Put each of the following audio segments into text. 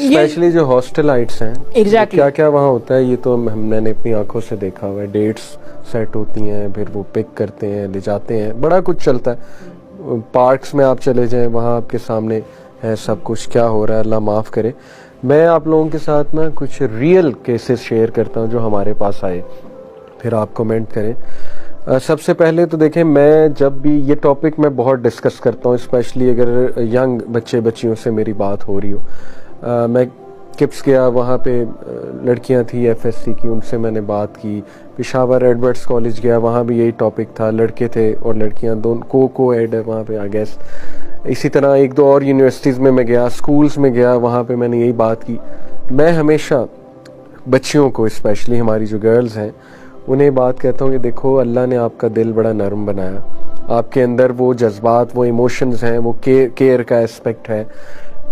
Specially जो हॉस्टलाइट्स हैं Exactly. क्या क्या वहाँ होता है ये तो मैंने अपनी आंखों से देखा हुआ है। डेट्स सेट होती हैं, फिर वो पिक करते हैं, ले जाते हैं, बड़ा कुछ चलता है। पार्क्स में आप चले जाएं, वहाँ आपके सामने है सब कुछ क्या हो रहा है, अल्लाह माफ़ करे। मैं आप लोगों के साथ ना कुछ रियल केसेस शेयर करता हूँ जो हमारे पास आए, फिर आप कमेंट करें। सबसे पहले तो देखें, मैं जब भी ये टॉपिक मैं बहुत डिस्कस करता हूँ, स्पेशली अगर यंग बच्चियों से मेरी बात हो रही हो। मैं किप्स गया, वहाँ पे लड़कियाँ थी एफएससी की, उनसे मैंने बात की। पेशावर एडवर्ड्स कॉलेज गया, वहाँ भी यही टॉपिक था, लड़के थे और लड़कियाँ दोनों को एड है वहाँ पे आई गेस। इसी तरह एक दो और यूनिवर्सिटीज़ में मैं गया, स्कूल्स में गया, वहाँ पे मैंने यही बात की। मैं हमेशा बच्चियों को, स्पेशली हमारी जो गर्ल्स हैं, उन्हें बात कहता हूँ कि देखो, अल्लाह ने आपका दिल बड़ा नरम बनाया, आपके अंदर वो जज्बात, वो इमोशंस हैं, वो केयर का एस्पेक्ट है,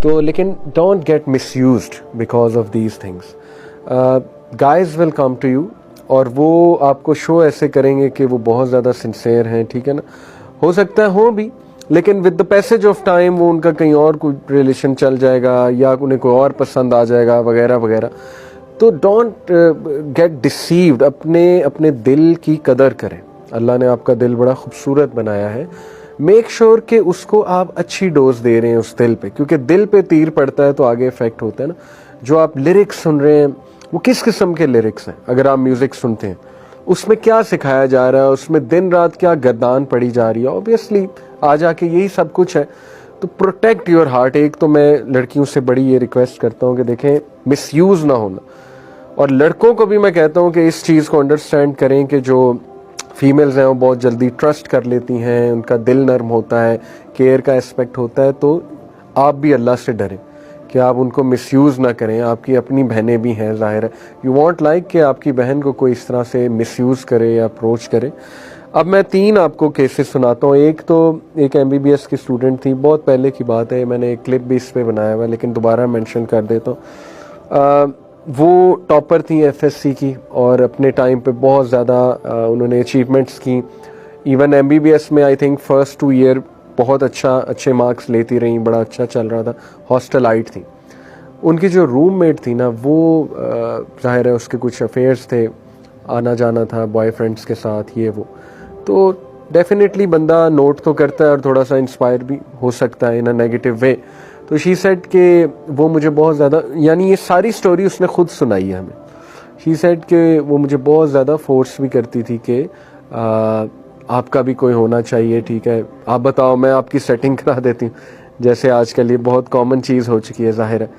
तो लेकिन don't get misused because of these things. Guys will come to you और वो आपको शो ऐसे करेंगे कि वो बहुत ज़्यादा सिंसेयर हैं, ठीक है ना। हो सकता है हो भी, लेकिन with the passage of time वो उनका कहीं और कोई रिलेशन चल जाएगा या उन्हें कोई और पसंद आ जाएगा वगैरह वगैरह। तो डोंट गेट डिसीव्ड, अपने दिल की कदर करें। अल्लाह ने आपका दिल बड़ा खूबसूरत बनाया है। मेक श्योर कि उसको आप अच्छी डोज दे रहे हैं उस दिल पे, क्योंकि दिल पे तीर पड़ता है तो आगे इफेक्ट होता है ना। जो आप लिरिक्स सुन रहे हैं वो किस किस्म के लिरिक्स हैं, अगर आप म्यूजिक सुनते हैं उसमें क्या सिखाया जा रहा है, उसमें दिन रात क्या गर्दान पड़ी जा रही है, ऑब्वियसली आ जाके यही सब कुछ है। तो प्रोटेक्ट योर हार्ट। एक तो मैं लड़कियों से बड़ी ये रिक्वेस्ट करता हूँ कि देखें, मिसयूज ना होना, और लड़कों को भी मैं कहता हूँ कि इस चीज़ को अंडरस्टैंड करें कि जो फीमेल्स हैं वो बहुत जल्दी ट्रस्ट कर लेती हैं, उनका दिल नर्म होता है, केयर का एस्पेक्ट होता है। तो आप भी अल्लाह से डरें कि आप उनको मिसयूज़ ना करें। आपकी अपनी बहनें भी हैं, ज़ाहिर है यू वांट लाइक कि आपकी बहन को कोई इस तरह से मिसयूज़ करे या अप्रोच करे। अब मैं 3 आपको केसेस सुनाता हूँ। एक तो एक MBBS की स्टूडेंट थी, बहुत पहले की बात है, मैंने एक क्लिप भी इस पर बनाया हुआ, लेकिन दोबारा मेंशन कर देता हूँ। वो टॉपर थी FSC की और अपने टाइम पे बहुत ज़्यादा उन्होंने अचीवमेंट्स की। इवन MBBS में आई थिंक फर्स्ट 2 ईयर बहुत अच्छे मार्क्स लेती रहीं, बड़ा अच्छा चल रहा था। हॉस्टलाइट थी। उनकी जो रूममेट थी ना, वो जाहिर है उसके कुछ अफेयर्स थे, आना जाना था बॉयफ्रेंड्स के साथ, ये वो। तो डेफिनेटली बंदा नोट तो करता है और थोड़ा सा इंस्पायर भी हो सकता है इन अ नेगेटिव वे। तो शी सेड कि वो मुझे बहुत ज़्यादा, यानी ये सारी स्टोरी उसने खुद सुनाई है हमें। शी सेड कि वो मुझे बहुत ज़्यादा फोर्स भी करती थी कि आपका भी कोई होना चाहिए, ठीक है, आप बताओ, मैं आपकी सेटिंग करा देती हूँ, जैसे आजकल ये बहुत कॉमन चीज़ हो चुकी है, जाहिर है।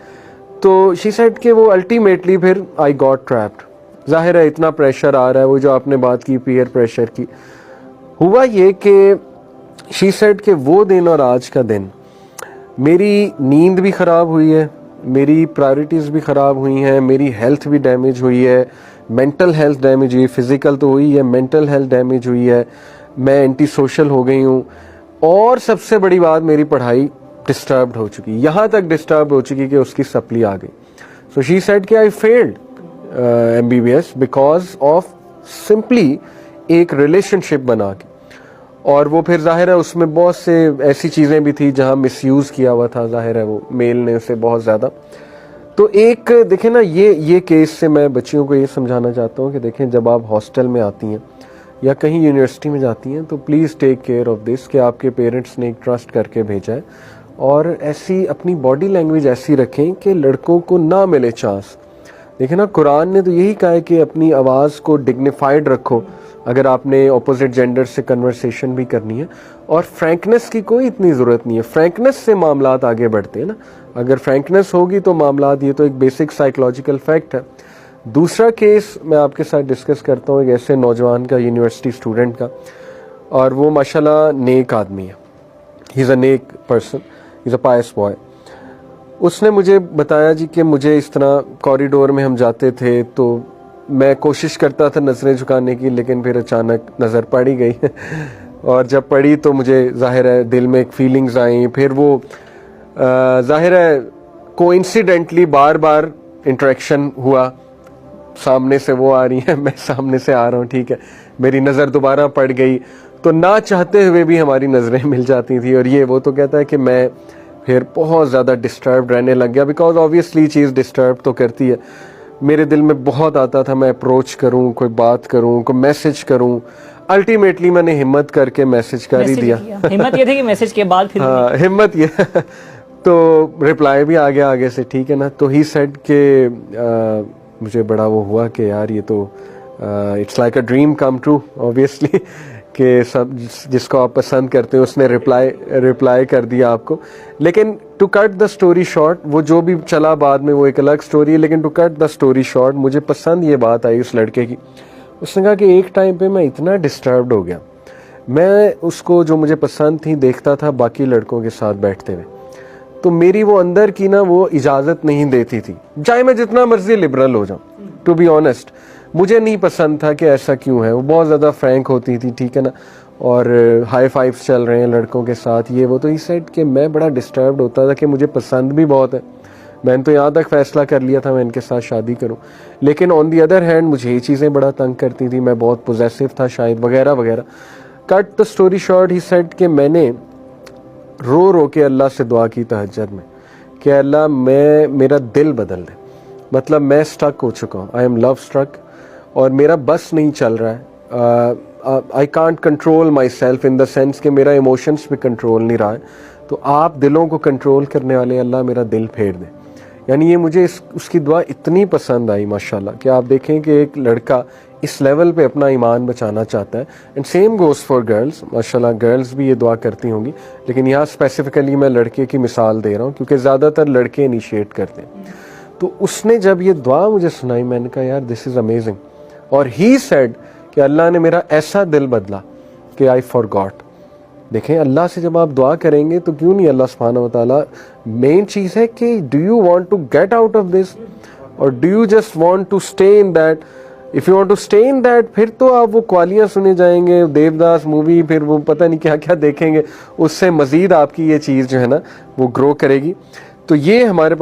तो शी सेड कि वो अल्टीमेटली फिर आई गॉट ट्रैप्ड। जाहिर है इतना प्रेशर आ रहा है, वो जो आपने बात की पीयर प्रेशर की, हुआ ये कि शी सेड कि वो दिन और आज का दिन मेरी नींद भी ख़राब हुई है, मेरी प्रायोरिटीज़ भी ख़राब हुई हैं, मेरी हेल्थ भी डैमेज हुई है, मेंटल हेल्थ डैमेज हुई, फिज़िकल तो हुई है, मेंटल हेल्थ डैमेज हुई है, मैं एंटी सोशल हो गई हूँ, और सबसे बड़ी बात, मेरी पढ़ाई डिस्टर्ब्ड हो चुकी, यहाँ तक डिस्टर्ब हो चुकी कि उसकी सप्ली आ गई। सो शी सेड कि I failed MBBS because of simply एक रिलेशनशिप बना के। और वो फिर जाहिर है उसमें बहुत से ऐसी चीज़ें भी थी जहाँ मिसयूज़ किया हुआ था, जाहिर है वो मेल ने उसे बहुत ज़्यादा। तो एक देखें ना, ये केस से मैं बच्चियों को ये समझाना चाहता हूँ कि देखें, जब आप हॉस्टल में आती हैं या कहीं यूनिवर्सिटी में जाती हैं, तो please take care of this कि आपके पेरेंट्स ने एक ट्रस्ट करके भेजा है, और ऐसी अपनी बॉडी लैंग्वेज ऐसी रखें कि लड़कों को ना मिले चांस। देखिए ना, कुरान ने तो यही कहा है कि अपनी आवाज़ को डिग्निफाइड रखो अगर आपने ऑपोजिट जेंडर से कन्वर्सेशन भी करनी है। और फ्रैंकनेस की कोई इतनी ज़रूरत नहीं है, फ्रैंकनेस से मामलात आगे बढ़ते हैं ना। अगर फ्रैंकनेस होगी तो मामलात, ये तो एक बेसिक साइकोलॉजिकल फैक्ट है। दूसरा केस मैं आपके साथ डिस्कस करता हूँ, एक ऐसे नौजवान का, यूनिवर्सिटी स्टूडेंट का, और वो माशाल्लाह नेक आदमी है। ही इज़ अ नेक person, he is a pious boy. उसने मुझे बताया जी कि मुझे इस तरह कॉरिडोर में हम जाते थे तो मैं कोशिश करता था नज़रें झुकाने की, लेकिन फिर अचानक नज़र पड़ ही गई और जब पड़ी तो मुझे जाहिर है दिल में एक फीलिंग्स आई। फिर वो जाहिर है कोइंसिडेंटली बार बार इंटरेक्शन हुआ, सामने से वो आ रही है, मैं सामने से आ रहा हूँ, ठीक है, मेरी नज़र दोबारा पड़ गई, तो ना चाहते हुए भी हमारी नज़रें मिल जाती थी। और ये वो तो कहता है कि मैं फिर बहुत ज़्यादा डिस्टर्ब रहने लग गया, बिकॉज ऑब्वियसली चीज़ डिस्टर्ब तो करती है। मेरे दिल में बहुत आता था मैं अप्रोच करूं, कोई बात करूं, कोई मैसेज करूं। अल्टीमेटली मैंने हिम्मत करके मैसेज कर ही दिया। हिम्मत ये थी कि मैसेज के बाद फिर हाँ, हिम्मत ये तो रिप्लाई भी आ गया आगे से, ठीक है ना। तो ही सेड के मुझे बड़ा वो हुआ कि यार ये तो it's like a dream come true obviously, कि सब जिसको आप पसंद करते हैं उसने रिप्लाई कर दिया आपको। लेकिन to cut the story short, वो जो भी चला बाद में वो एक अलग स्टोरी है, लेकिन to cut the story short, मुझे पसंद ये बात आई उस लड़के की। उसने कहा कि एक टाइम पे मैं इतना डिस्टर्ब्ड हो गया, मैं उसको जो मुझे पसंद थी देखता था बाकी लड़कों के साथ बैठते हुए, तो मेरी वो अंदर की ना वो इजाज़त नहीं देती थी, चाहे मैं जितना मर्जी लिबरल हो जाऊं। टू बी ऑनेस्ट, मुझे नहीं पसंद था कि ऐसा क्यों है। वो बहुत ज़्यादा फ्रैंक होती थी, ठीक है ना, और हाई फाइव्स चल रहे हैं लड़कों के साथ, ये वो। तो इस साइड के मैं बड़ा डिस्टर्ब्ड होता था कि मुझे पसंद भी बहुत है, मैंने तो यहाँ तक फैसला कर लिया था मैं इनके साथ शादी करूँ। लेकिन ऑन दी अदर हैंड मुझे ये चीज़ें बड़ा तंग करती थी, मैं बहुत पोजेसिव था शायद, वगैरह वगैरह। Cut the story short, he said कि मैंने रो रो के अल्लाह से दुआ की तहज्जुद में कि अल्लाह मेरा दिल बदल दे। मतलब मैं स्टक हो चुका हूँ, आई एम लव स्ट्रक, और मेरा बस नहीं चल रहा है। I can't control my self in the sense कि मेरा इमोशंस पे कंट्रोल नहीं रहा है। तो आप दिलों को कंट्रोल करने वाले अल्लाह मेरा दिल फेर दे। यानी ये मुझे उसकी दुआ इतनी पसंद आई माशाल्लाह, कि आप देखें कि एक लड़का इस लेवल पे अपना ईमान बचाना चाहता है। And same goes for girls, माशाल्लाह गर्ल्स भी ये दुआ करती होंगी, लेकिन यहाँ स्पेसिफिकली मैं लड़के की मिसाल दे रहा हूँ क्योंकि ज़्यादातर लड़के इनिशिएट करते हैं। तो उसने जब ये दुआ मुझे सुनाई, मैंने कहा यार दिस इज़ अमेजिंग। और ही सेड कि अल्लाह ने मेरा ऐसा दिल बदला कि आई फॉरगॉट। देखें, अल्लाह से जब आप दुआ करेंगे तो क्यों नहीं अल्लाह सुब्हानहू व तआला, मेन चीज़ है कि do you want to get out of this और do you just want to stay in that. If you want to stay in that, फिर तो आप वो क्वालियाँ सुने जाएंगे, देवदास मूवी, फिर वो पता नहीं क्या क्या देखेंगे, उससे मज़ीद आपकी ये चीज़ जो है ना वो ग्रो करेगी। तो ये हमारे पास